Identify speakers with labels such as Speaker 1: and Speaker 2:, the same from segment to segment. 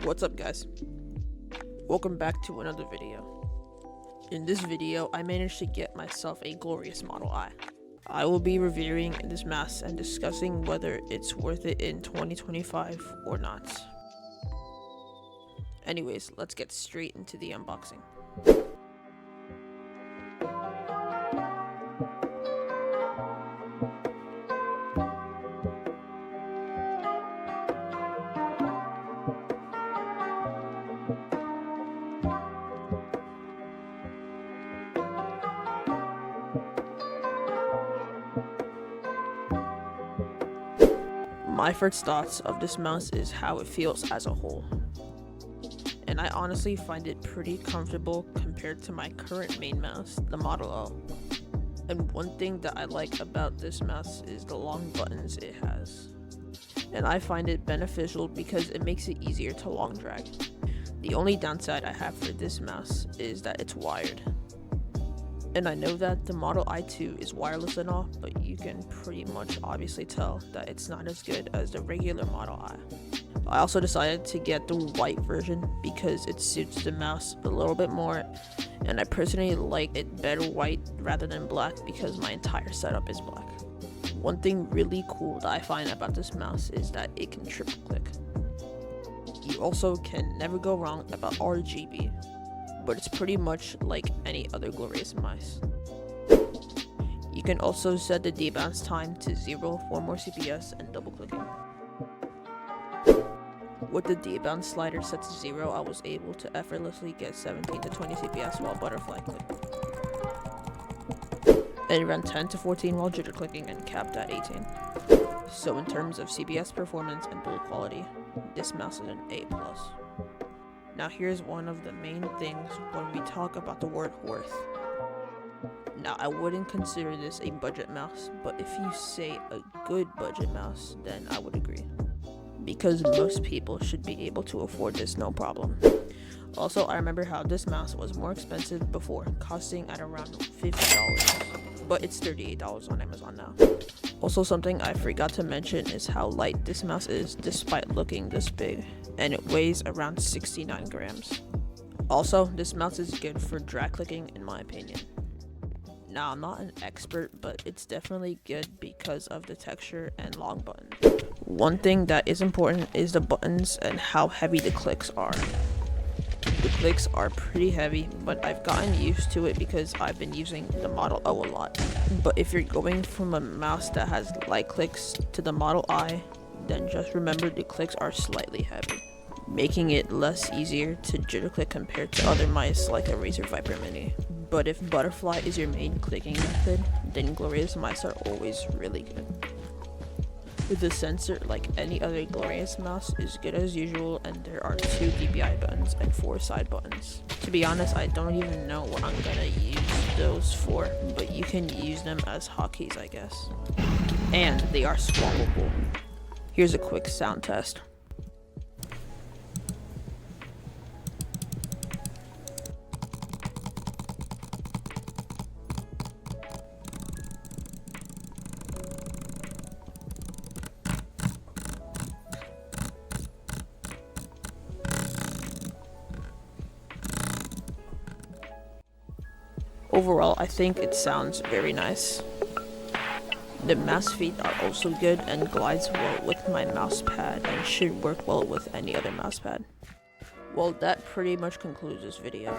Speaker 1: What's up, guys? Welcome back to another video. In this video, I managed to get myself a glorious Model I. I will be reviewing this mouse and discussing whether it's worth it in 2025 or not. Anyways, let's get straight into the unboxing. My first thoughts of this mouse is how it feels as a whole. And I honestly find it pretty comfortable compared to my current main mouse, the Model O. And one thing that I like about this mouse is the long buttons it has. And I find it beneficial because it makes it easier to long drag. The only downside I have for this mouse is that it's wired. And I know that the Model i2 is wireless and all, but you can pretty much obviously tell that it's not as good as the regular Model I. I also decided to get the white version because it suits the mouse a little bit more, and I personally like it better white rather than black because my entire setup is black. One thing really cool that I find about this mouse is that it can triple click. You also can never go wrong about RGB. But it's pretty much like any other glorious mouse. You can also set the debounce time to 0 for more CPS and double clicking. With the debounce slider set to 0, I was able to effortlessly get 17 to 20 CPS while butterfly clicking. And ran 10 to 14 while jitter clicking and capped at 18. So in terms of CPS performance and build quality, this mouse is an A+. Now here's one of the main things when we talk about the word worth. Now I wouldn't consider this a budget mouse, but if you say a good budget mouse, then I would agree. Because most people should be able to afford this no problem. Also, I remember how this mouse was more expensive before, costing at around $50, but it's $38 on Amazon now. Also, something I forgot to mention is how light this mouse is despite looking this big, and it weighs around 69 grams. Also, this mouse is good for drag clicking in my opinion. Now, I'm not an expert, but it's definitely good because of the texture and long buttons. One thing that is important is the buttons and how heavy the clicks are. The clicks are pretty heavy, but I've gotten used to it because I've been using the Model O a lot. But if you're going from a mouse that has light clicks to the Model I, then just remember the clicks are slightly heavy, making it less easier to jitter click compared to other mice like a Razer Viper Mini. But if butterfly is your main clicking method, then glorious mice are always really good. The sensor, like any other glorious mouse, is good as usual, and there are 2 DPI buttons and 4 side buttons. To be honest, I don't even know what I'm gonna use those for, but you can use them as hotkeys, I guess. And they are swappable. Here's a quick sound test. Overall, I think it sounds very nice. The mouse feet are also good and glides well with my mouse pad and should work well with any other mouse pad. Well, that pretty much concludes this video.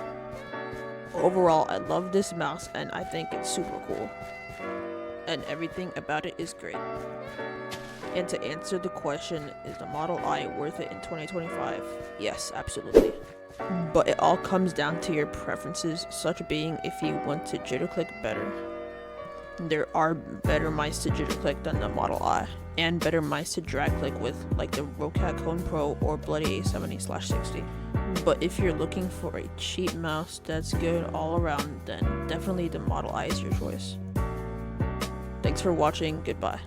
Speaker 1: Overall, I love this mouse and I think it's super cool. And everything about it is great. And to answer the question, is the Model I worth it in 2025? Yes, absolutely. But it all comes down to your preferences, such being if you want to jitter click better. There are better mice to jitter click than the Model I, and better mice to drag click with, like the Roccat Cone Pro or Bloody A70/60. But if you're looking for a cheap mouse that's good all around, then definitely the Model I is your choice. Thanks for watching, goodbye.